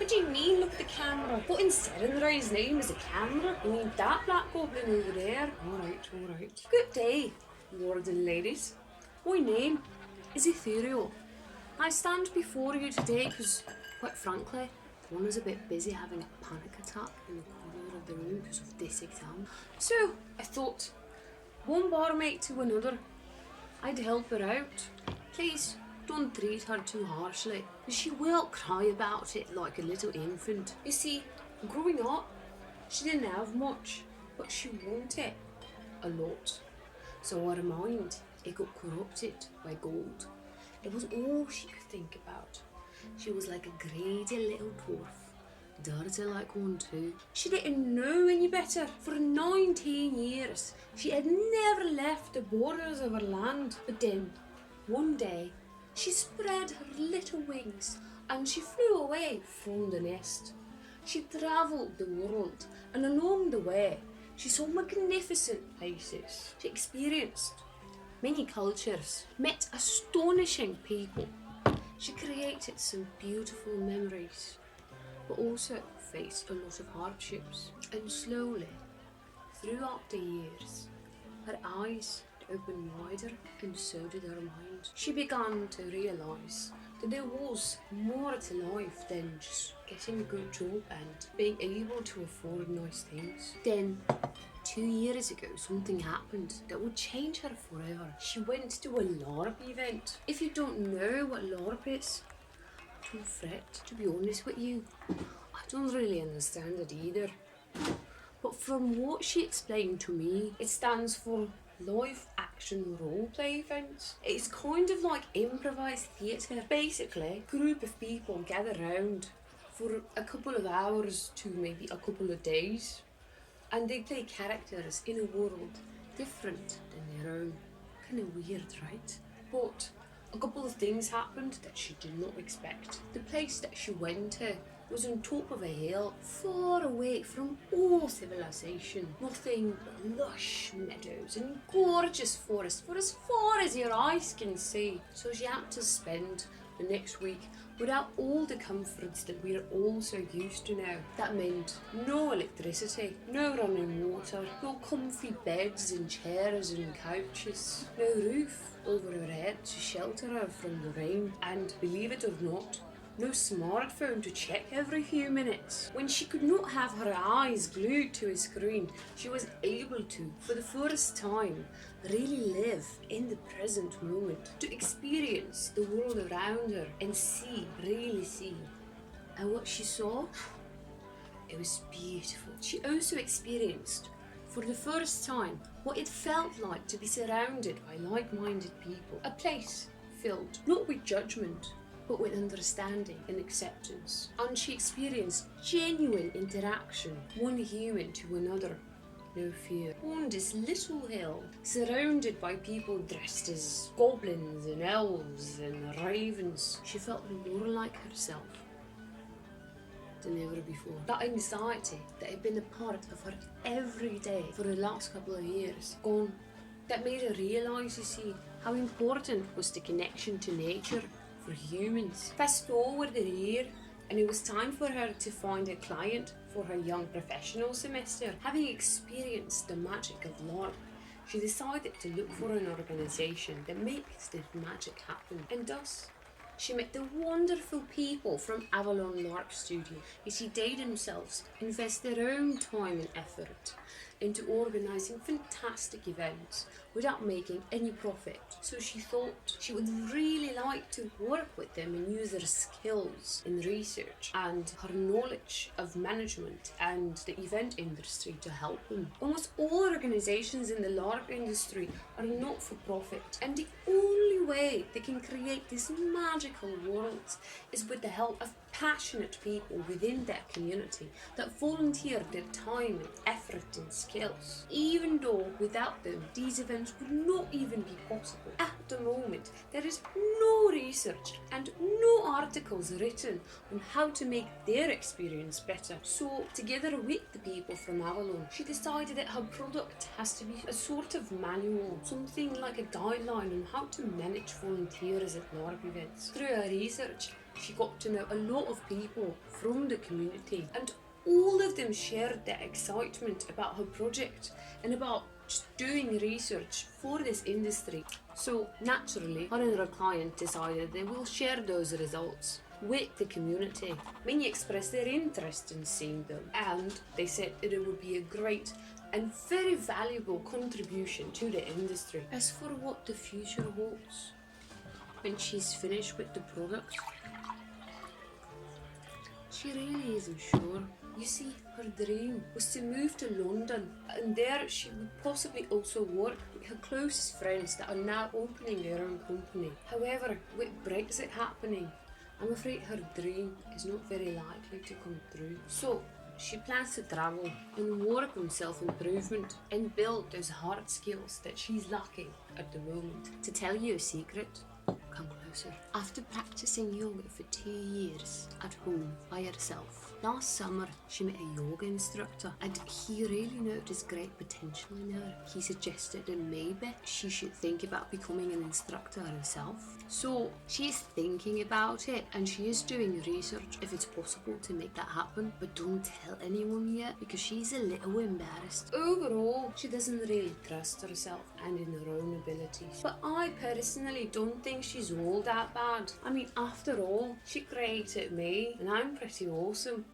What do you mean, look at the camera? What in Serenrai's name is a camera? You mean that black goblin over there? Alright. Good day, lords and ladies. My name is Ethereal. I stand before you today because, quite frankly, one is a bit busy having a panic attack in the corner of the room because of this exam. So, I thought, one barmate to another, I'd help her out. Please, don't treat her too harshly, because she will cry about it like a little infant. You see, growing up, she didn't have much, but she wanted a lot. So her mind, it got corrupted by gold. It was all she could think about. She was like a greedy little dwarf, dirty like one too. She didn't know any better. For 19 years, she had never left the borders of her land. But then, one day, she spread her little wings and she flew away from the nest. She travelled the world, and along the way, she saw magnificent places. She experienced many cultures, met astonishing people. She created some beautiful memories, but also faced a lot of hardships. And slowly, throughout the years, her eyes opened wider, and so did her mind. She began to realise that there was more to life than just getting a good job and being able to afford nice things. Then, 2 years ago, something happened that would change her forever. She went to a LARP event. If you don't know what LARP is, don't fret. To be honest with you, I don't really understand it either. But from what she explained to me, it stands for live action roleplay events. It's kind of like improvised theatre. Basically, a group of people gather round for a couple of hours to maybe a couple of days, and they play characters in a world different than their own. Kind of weird, right? But a couple of things happened that she did not expect. The place that she went to was on top of a hill, far away from all civilization. Nothing but lush meadows and gorgeous forests for as far as your eyes can see. So she had to spend the next week without all the comforts that we're all so used to now. That meant no electricity, no running water, no comfy beds and chairs and couches, no roof over her head to shelter her from the rain, and believe it or not, no smartphone to check every few minutes. When she could not have her eyes glued to a screen, she was able to, for the first time, really live in the present moment, to experience the world around her and really see. And what she saw, it was beautiful. She also experienced, for the first time, what it felt like to be surrounded by like-minded people. A place filled not with judgment, but with understanding and acceptance. And she experienced genuine interaction, one human to another. No fear. On this little hill, surrounded by people dressed as goblins and elves and ravens, she felt more like herself than ever before. That anxiety that had been a part of her every day for the last couple of years, gone. That made her realise, you see, how important was the connection to nature for humans. Fast forward a year, and it was time for her to find a client for her young professional semester. Having experienced the magic of LARP, she decided to look for an organisation that makes this magic happen. And thus, she met the wonderful people from Avalon LARP Studio. You see, they themselves invest their own time and effort into organising fantastic events without making any profit. So she thought she would really like to work with them and use their skills in research and her knowledge of management and the event industry to help them. Almost all organisations in the LARP industry are not for profit, and the only way they can create these magical worlds is with the help of passionate people within their community that volunteer their time and effort and skills. Even though without them, these events would not even be possible. At the moment, there is no research and no articles written on how to make their experience better. So, together with the people from Avalon, she decided that her product has to be a sort of manual, something like a guideline on how to manage volunteers at LARP events. Through her research, she got to know a lot of people from the community, and all of them shared their excitement about her project and about just doing research for this industry. So naturally, her and her client decided they will share those results with the community. Many expressed their interest in seeing them, and they said that it would be a great and very valuable contribution to the industry. As for what the future holds, when she's finished with the product, she really isn't sure. You see, her dream was to move to London, and there she would possibly also work with her closest friends that are now opening their own company. However, with Brexit happening, I'm afraid her dream is not very likely to come through. So, she plans to travel and work on self-improvement and build those hard skills that she's lacking at the moment. To tell you a secret, come closer. After practicing yoga for 2 years at home by herself, last summer she met a yoga instructor and he really noticed great potential in her. He suggested that maybe she should think about becoming an instructor herself. So she is thinking about it and she is doing research if it's possible to make that happen, but don't tell anyone yet because she's a little embarrassed. Overall, she doesn't really trust herself and in her own abilities. But I personally don't think she's all that bad. I mean, after all, she created me and I'm pretty awesome.